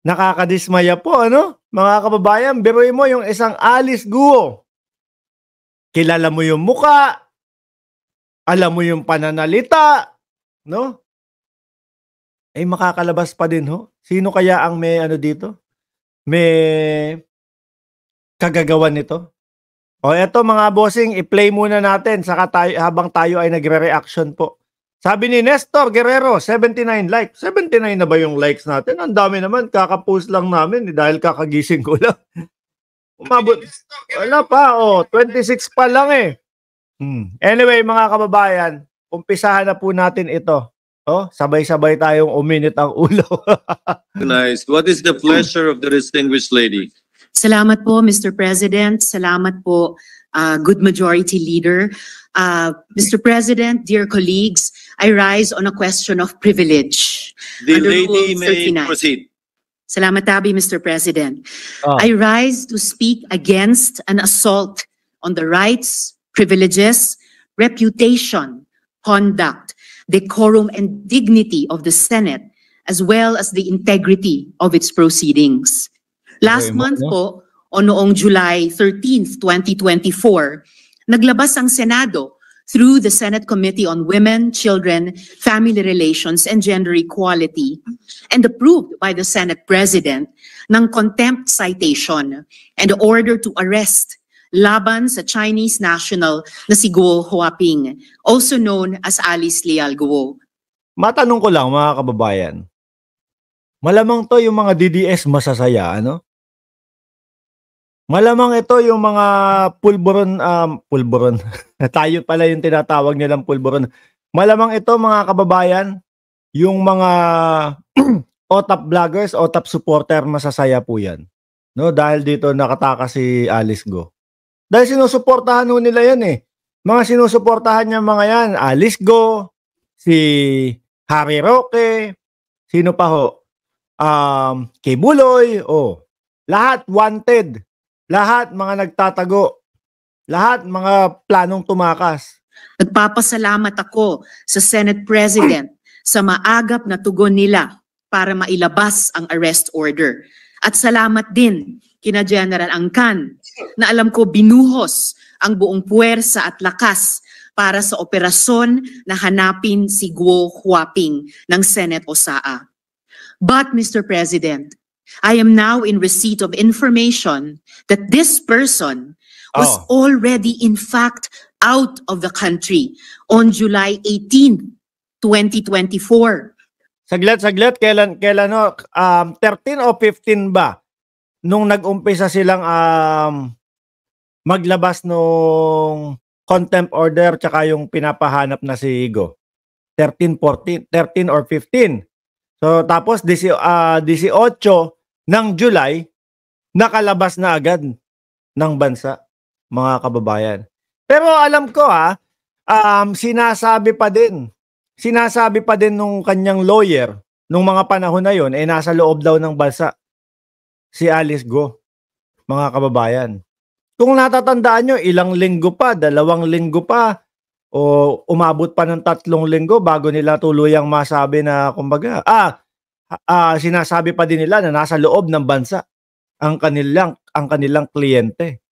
Nakakadismaya po, ano? Mga kababayan, biruin mo yung isang Alice Guo. Kilala mo yung muka, alam mo yung pananalita, no? Eh, makakalabas pa din ho. Sino kaya ang may ano dito? May kagagawan nito? O eto mga bossing, i-play muna natin saka tayo, habang tayo ay nagre-reaction po. Sabi ni Nestor Guerrero, 79 likes. 79 na ba yung likes natin? Ang dami naman, kakapost lang namin dahil kakagising ko lang. Umabot. Wala pa, 26 pa lang eh. Anyway, mga kababayan, umpisahan na po natin ito. Sabay-sabay tayong uminit ang ulo. Nice. What is the pleasure of the distinguished lady? Salamat po, Mr. President. Salamat po, good majority leader. Mr. President, dear colleagues, I rise on a question of privilege. The Under lady Rule may 39. proceed. Salamat tabi, Mr. President. Oh. I rise to speak against an assault on the rights, privileges, reputation, conduct, decorum, and dignity of the Senate, as well as the integrity of its proceedings. Last month po, o noong July 13th, 2024, naglabas ang Senado through the Senate Committee on Women, Children, Family Relations, and Gender Equality, and approved by the Senate President ng contempt citation and order to arrest laban sa Chinese national na si Guo Huaping, also known as Alice Leal Guo. Matanong ko lang mga kababayan, malamang to yung mga DDS masasaya, ano? Malamang ito yung mga pulburon, tayo pala yung tinatawag nilang pulburon. Malamang ito mga kababayan, yung mga OTAP vloggers, OTAP supporter, masasaya po yan. No? Dahil dito nakatakas si Alice Go. Dahil sinusuportahan ho nila yan eh. Mga sinusuportahan niya mga yan, Alice Go, si Harry Roque, sino pa ho? Kay Buloy, lahat wanted. Lahat mga nagtatago. Lahat mga planong tumakas. Nagpapasalamat ako sa Senate President sa maagap na tugon nila para mailabas ang arrest order. At salamat din kina General Angkan na alam ko binuhos ang buong puwersa at lakas para sa operasyon na hanapin si Guo Huaping ng Senate OSAA. But Mr. President, I am now in receipt of information that this person was already in fact out of the country on July 18, 2024. Saglit, kailan 13 o 15 ba? Nung nag-umpisa silang maglabas nung contempt order tsaka yung pinapahanap na si Igo. 13 or 15. So tapos 18 ng July, nakalabas na agad ng bansa, mga kababayan. Pero alam ko sinasabi pa din nung kanyang lawyer, nung mga panahon na yon, nasa loob daw ng bansa si Alice Go, mga kababayan. Kung natatandaan nyo, ilang linggo pa, 2 linggo pa, o umabot pa ng 3 linggo bago nila tuluyang masabi na, kumbaga, sinasabi pa din nila na nasa loob ng bansa ang kanilang kliyente.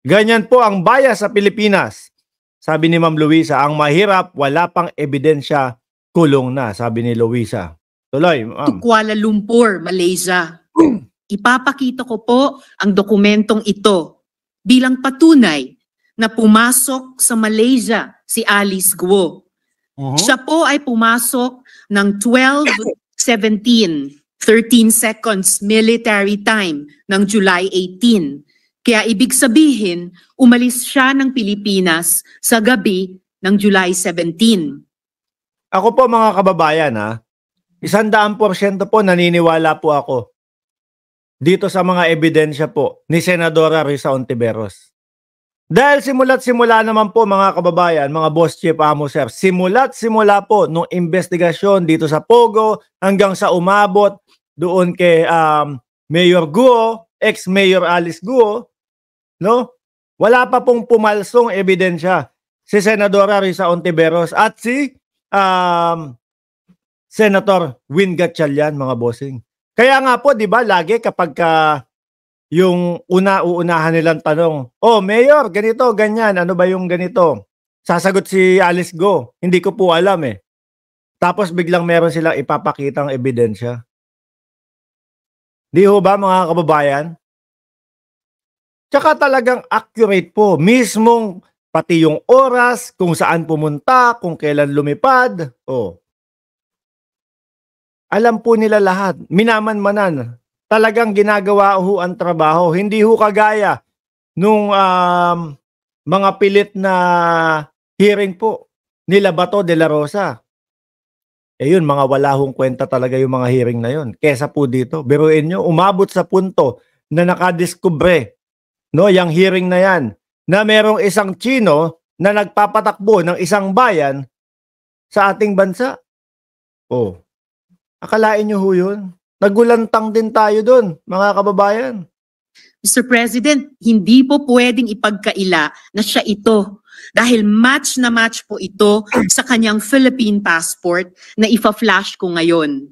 Ganyan po ang bias sa Pilipinas. Sabi ni Ma'am Luisa, ang mahirap, wala pang ebidensya, kulong na, sabi ni Luisa. Tuloy, Ma'am. Kuala Lumpur, Malaysia. Ipapakita ko po ang dokumentong ito bilang patunay na pumasok sa Malaysia si Alice Guo. Siya po ay pumasok ng 12:17, 13 seconds military time ng July 18. Kaya ibig sabihin, umalis siya ng Pilipinas sa gabi ng July 17. Ako po mga kababayan 100% po naniniwala po ako dito sa mga ebidensya po ni Senadora Risa Hontiveros. Dahil simula't-simula naman po mga kababayan, mga boss chief, amo sir, simula't-simula po nung investigasyon dito sa Pogo hanggang sa umabot doon kay Mayor Guo, ex-Mayor Alice Guo, no? Wala pa pong pumalsong ebidensya si Senadora Risa Hontiveros at si Senator Win Gatchalian, mga bossing. Kaya nga po, 'di ba, lagi kapag yung uunahan nilang tanong, "Oh, Mayor, ganito, ganyan, ano ba yung ganito?" Sasagot si Alice Go, "Hindi ko po alam eh." Tapos biglang meron silang ipapakitang ebidensya. Di ho ba, mga kababayan? Tsaka talagang accurate po, mismong pati yung oras, kung saan pumunta, kung kailan lumipad, oh. Alam po nila lahat, minamanmanan. Talagang ginagawa ho ang trabaho, hindi ho kagaya nung mga pilit na hearing po nila Bato de la Rosa. Eh yun, mga wala hong kwenta talaga yung mga hearing na yun. Kesa po dito, biruin nyo, umabot sa punto na nakadiskubre, no, yung hearing na yan, na merong isang Chino na nagpapatakbo ng isang bayan sa ating bansa. Oh, akalain nyo ho yun? Nagulantang din tayo dun, mga kababayan. Mr. President, hindi po pwedeng ipagkaila na siya ito dahil match na match po ito sa kanyang Philippine passport na ifa-flash ko ngayon.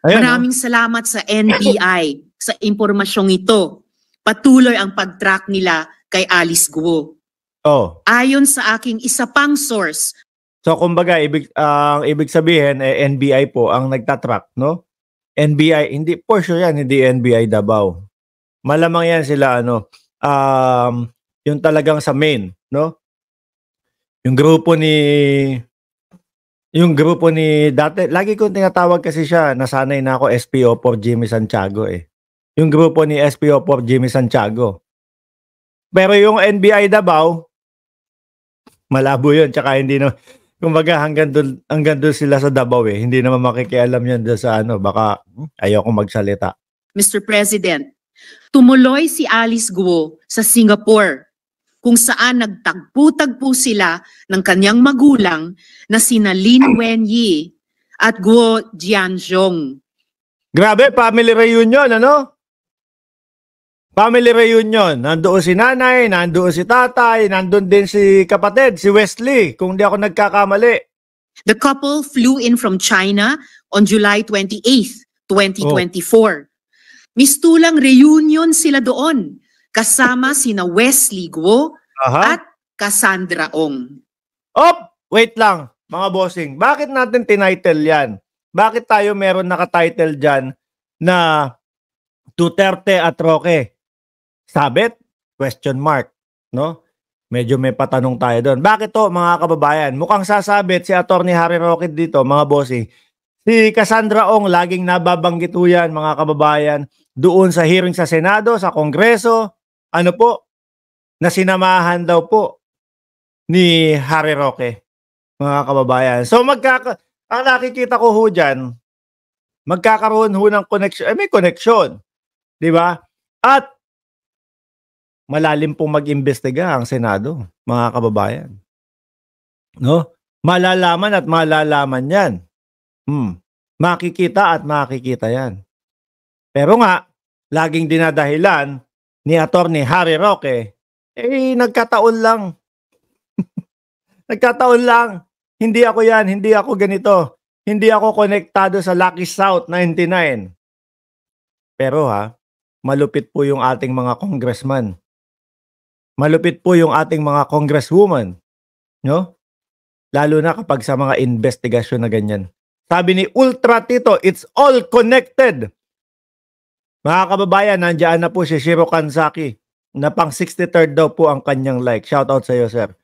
Ayan, Maraming salamat sa NBI sa impormasyong ito. Patuloy ang pag-track nila kay Alice Guo. Oh. Ayon sa aking isa pang source. So kumbaga, ibig sabihin, NBI po ang nagtatrack, no? NBI, hindi, for sure yan, hindi NBI Davao. Malamang yan sila, yung talagang sa main, no? Yung grupo ni dati, lagi kong tinatawag kasi siya, nasanay na ako, SPO4 Jimmy Santiago eh. Yung grupo ni SPO4 Jimmy Santiago. Pero yung NBI Davao, malabo yun, tsaka hindi na, kumbaga hanggang doon sila sa Davao eh. Hindi naman makikialam yan doon sa baka ayoko magsalita. Mr. President, tumuloy si Alice Guo sa Singapore kung saan nagtagpo-tagpo sila ng kanyang magulang na sina Lin Wenyi at Guo Jianzhong. Grabe, family reunion, ano? Family reunion. Nandoon si nanay, nandoon si tatay, nandoon din si kapatid, si Wesley, kung di ako nagkakamali. The couple flew in from China on July 28th, 2024. Mistulang reunion sila doon, kasama sina Wesley Guo at Cassandra Ong. Wait lang, mga bossing. Bakit natin tinitle yan? Bakit tayo meron nakatitle dyan na Duterte at Roque? Sabit? Question mark. No? Medyo may patanong tayo doon. Bakit to, mga kababayan? Mukhang sasabit si Atty. Harry Roque dito, mga bossing. Si Cassandra Ong, laging nababanggit ho yan, mga kababayan, doon sa hearing sa Senado, sa Kongreso, na sinamahan daw po ni Harry Roque, mga kababayan. So ang nakikita ko ho dyan, magkakaroon ho ng connection, may connection, di ba? At malalim pong mag-imbestiga ang Senado, mga kababayan. No? Malalaman at malalaman yan. Makikita at makikita yan. Pero nga, laging dinadahilan ni Atty. Harry Roque, nagkataon lang. Nagkataon lang. Hindi ako yan, hindi ako ganito. Hindi ako konektado sa Lucky South 99. Pero malupit po yung ating mga congressman. Malupit po yung ating mga congresswoman. No? Lalo na kapag sa mga investigasyon na ganyan. Sabi ni Ultra Tito, it's all connected. Mga kababayan, nandiyan na po si Shiro Kansaki na pang 63rd daw po ang kanyang like. Shout out sa iyo, sir.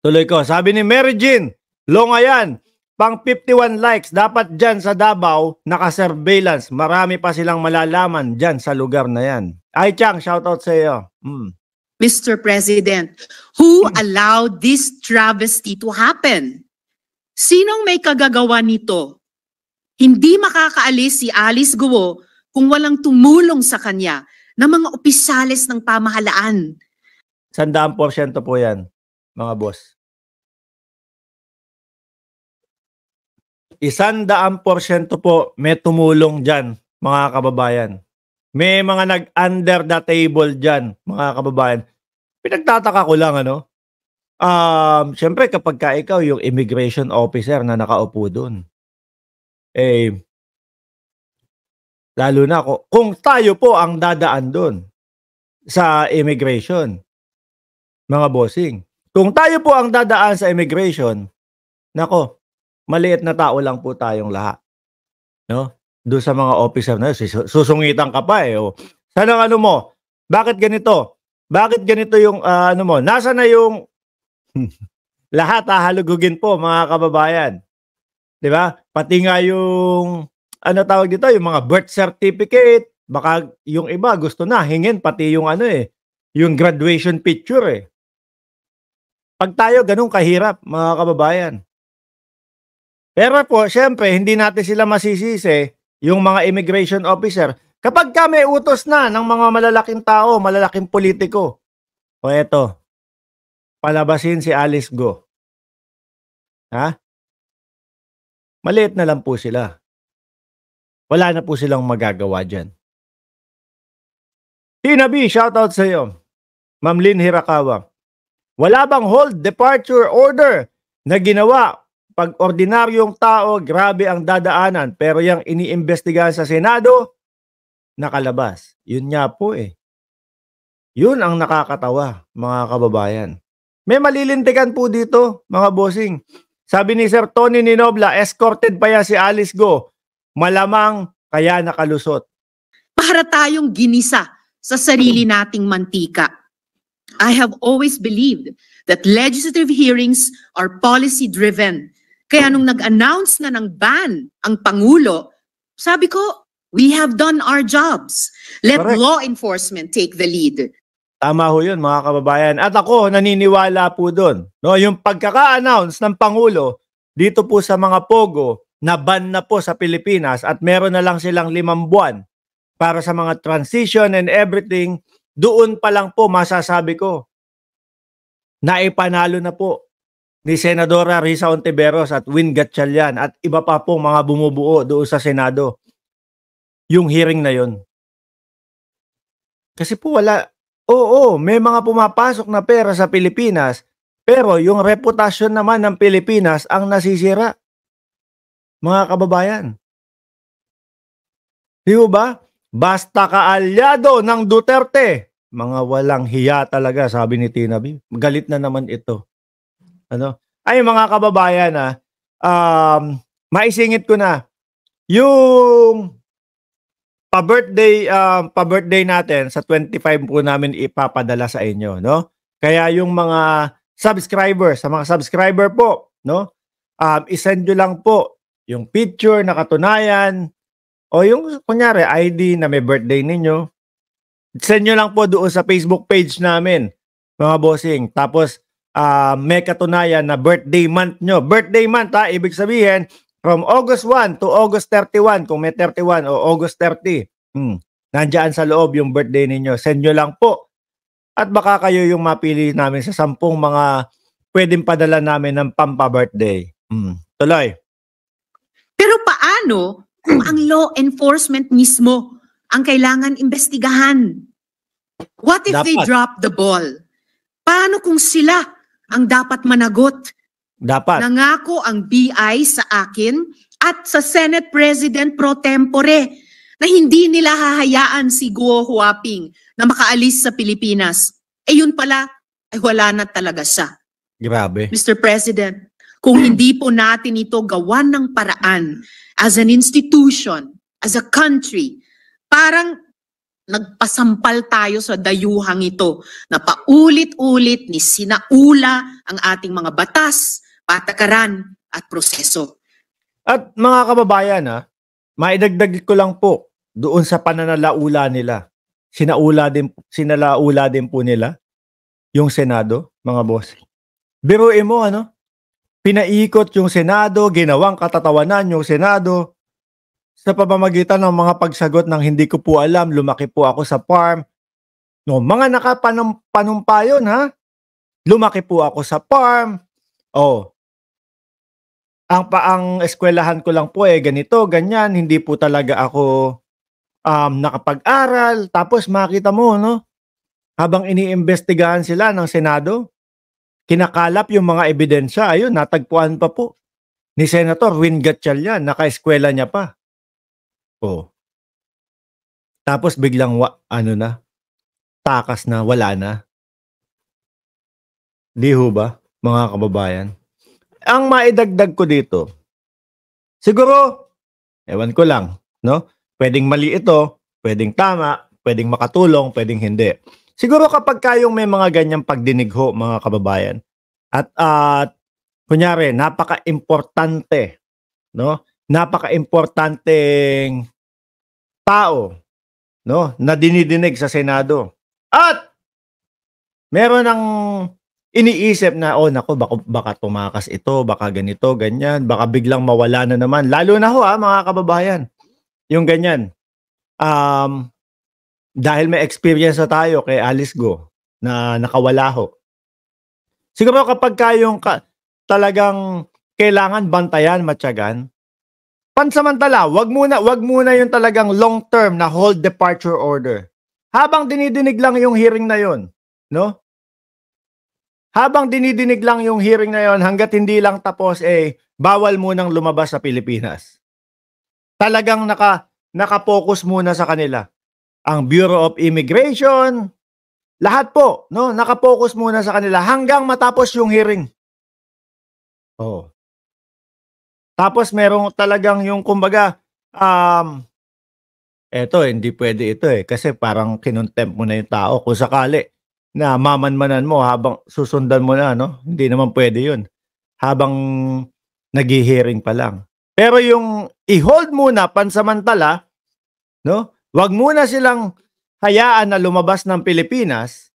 Tuloy ko. Sabi ni Mary Jean, Longayan, pang 51 likes. Dapat dyan sa Davao, naka-surveillance. Marami pa silang malalaman dyan sa lugar na yan. Ay, Chang, shout out sa iyo. Mr. President, who allowed this travesty to happen? Sinong may kagagawa nito? Hindi makakaalis si Alice Guo kung walang tumulong sa kanya ng mga opisyales ng pamahalaan. 100% po yan, mga boss. 100% po may tumulong dyan, mga kababayan. May mga nag-under the table dyan, mga kababayan. Pinagtataka ko lang, syempre kapag ikaw yung immigration officer na nakaupo doon, Lalo na kung tayo po ang dadaan doon sa immigration, mga bossing. Kung tayo po ang dadaan sa immigration, nako, maliit na tao lang po tayong lahat. No? Doon sa mga officer na yun, susungitan ka pa eh. O, saan ang ano mo? Bakit ganito? Bakit ganito yung ano mo? Nasa na yung lahat hahalugugin po mga kababayan. 'Di ba? Pati nga yung ano tawag dito, yung mga birth certificate, baka yung iba gusto na hingin pati yung ano eh, yung graduation picture eh. Pag tayo ganun kahirap mga kababayan. Pero po, syempre, hindi natin sila masisisi, yung mga immigration officer, kapag ka may utos na ng mga malalaking tao, malalaking politiko, o eto, palabasin si Alice Go. Ha? Maliit na lang po sila. Wala na po silang magagawa dyan. Tina B, shoutout sa iyo. Ma'am Lynn Hirakawa. Wala bang hold departure order na ginawa pag ordinaryong tao, grabe ang dadaanan, pero yung iniimbestigahan sa Senado, nakalabas. Yun nga po eh. Yun ang nakakatawa, mga kababayan. May malilintikan po dito, mga bossing. Sabi ni Sir Tony Ninobla, escorted pa yan si Alice Go. Malamang kaya nakalusot. Para tayong ginisa sa sarili nating mantika. I have always believed that legislative hearings are policy-driven. Kaya nung nag-announce na ng ban ang Pangulo, sabi ko, we have done our jobs. Let Correct. law enforcement take the lead. Tama ho yun, mga kababayan. At ako, naniniwala po doon. No, yung pagkaka-announce ng Pangulo dito po sa mga Pogo, na ban na po sa Pilipinas at meron na lang silang 5 buwan para sa mga transition and everything, doon pa lang po masasabi ko na ipanalo na po ni Senadora Risa Ontiveros at Win Gatchalian at iba pa pong mga bumubuo doon sa Senado. Yung hearing na yon. Kasi po wala, oo, may mga pumapasok na pera sa Pilipinas, pero yung reputasyon naman ng Pilipinas ang nasisira. Mga kababayan. Di ba? Basta kaalyado ng Duterte. Mga walang hiya talaga, sabi ni Tina B. Galit na naman ito. Ano? Ay mga kababayan, maisingit ko na yung pa-birthday natin sa 25 po namin ipapadala sa inyo, no? Kaya yung mga subscribers, sa mga subscriber po, no? I-send nyo lang po yung picture na katunayan o yung kunyari ID na may birthday ninyo. Send nyo lang po doon sa Facebook page namin, mga bossing. Tapos may katunayan na birthday month nyo. Birthday month ibig sabihin from August 1 to August 31, kung may 31 o August 30. Nandiyan sa loob yung birthday ninyo. Send nyo lang po. At baka kayo yung mapili namin sa 10 mga pwedeng padala namin ng pampa-birthday. Tuloy. Pero paano kung ang law enforcement mismo ang kailangan imbestigahan? What if they Dapat. drop the ball? Paano kung sila ang dapat managot? Dapat. Nangako ang BI sa akin at sa Senate President pro tempore na hindi nila hahayaan si Guo Huaping na makaalis sa Pilipinas. Eh yun pala, ay wala na talaga siya. Grabe. Mr. President, kung hindi po natin ito gawan ng paraan as an institution, as a country, parang nagpasampal tayo sa dayuhang ito na paulit-ulit ni sinaula ang ating mga batas, patakaran at proseso. At mga kababayan, maidagdag ko lang po doon sa pananalaula nila. Sinalaula din po nila yung Senado, mga boss. Biruin mo, pinaikot yung Senado, ginawang katatawanan yung Senado sa pamamagitan ng mga pagsagot ng hindi ko po alam, lumaki po ako sa farm. No, mga nakapanumpa yun, lumaki po ako sa farm. Ang eskwelahan ko lang po ganito, ganyan, hindi po talaga ako nakapag-aral. Tapos makita mo, habang iniimbestigahan sila ng Senado, kinakalap yung mga ebidensya. Ayun, natagpuan pa po ni Senator Win Gatchalian, naka-eskwela niya pa. Tapos biglang takas na, wala na. Di ho ba, mga kababayan? Ang maidagdag ko dito, siguro, ewan ko lang, no? Pwedeng mali ito, pwedeng tama, pwedeng makatulong, pwedeng hindi. Siguro kapag kayong may mga ganyang pagdinig ho, mga kababayan, at kunyari, napaka-importante, no? Napaka-importanteng tao, no, na dinidinig sa Senado. At meron ng iniisip na, oh nako, baka tumakas ito, baka ganito, ganyan, baka biglang mawala na naman. Lalo na ho mga kababayan, yung ganyan. Dahil may experience na tayo kay Alice Go na nakawala ho. Siguro kapag kayong talagang kailangan bantayan, matyagan, pansamantala, wag muna yung talagang long term na hold departure order. Habang dinidinig lang yung hearing na yon, no? Habang dinidinig lang yung hearing na yon, hangga't hindi lang tapos, bawal munang lumabas sa Pilipinas. Talagang naka-focus muna sa kanila. Ang Bureau of Immigration, lahat po, no? Naka-focus muna sa kanila hanggang matapos yung hearing. Oh. Tapos merong talagang yung kumbaga, eto hindi pwede ito kasi parang kinontempt mo na yung tao kung sakali na mamanmanan mo habang susundan mo na, no? Hindi naman pwede yun. Habang nag-hearing pa lang. Pero yung i-hold muna pansamantala, no? Wag muna silang hayaan na lumabas ng Pilipinas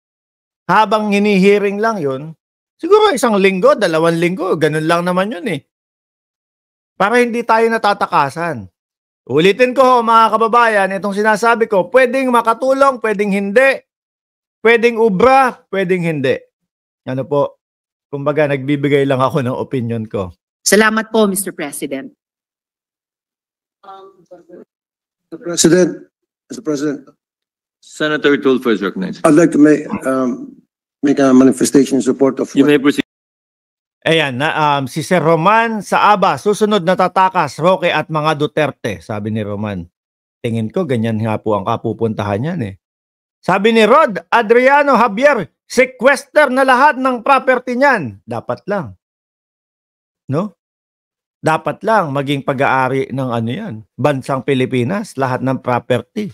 habang hini-hearing lang yun. Siguro 1 linggo, 2 linggo, ganun lang naman yun para hindi tayo natatakasan. Ulitin ko mga kababayan, itong sinasabi ko, pwedeng makatulong, pwedeng hindi. Pwedeng ubra, pwedeng hindi. Ano po, kumbaga nagbibigay lang ako ng opinion ko. Salamat po, Mr. President. Mr. President, Senator Tulfo is recognized. I'd like to make a manifestation in support of You may proceed. Ayan, si Sir Roman Saaba, susunod na tatakas, Roque at mga Duterte, sabi ni Roman. Tingin ko, ganyan nga po ang kapupuntahan yan Sabi ni Rod Adriano Javier, sequester na lahat ng property niyan. Dapat lang. No? Dapat lang maging pag-aari ng yan. Bansang Pilipinas, lahat ng property.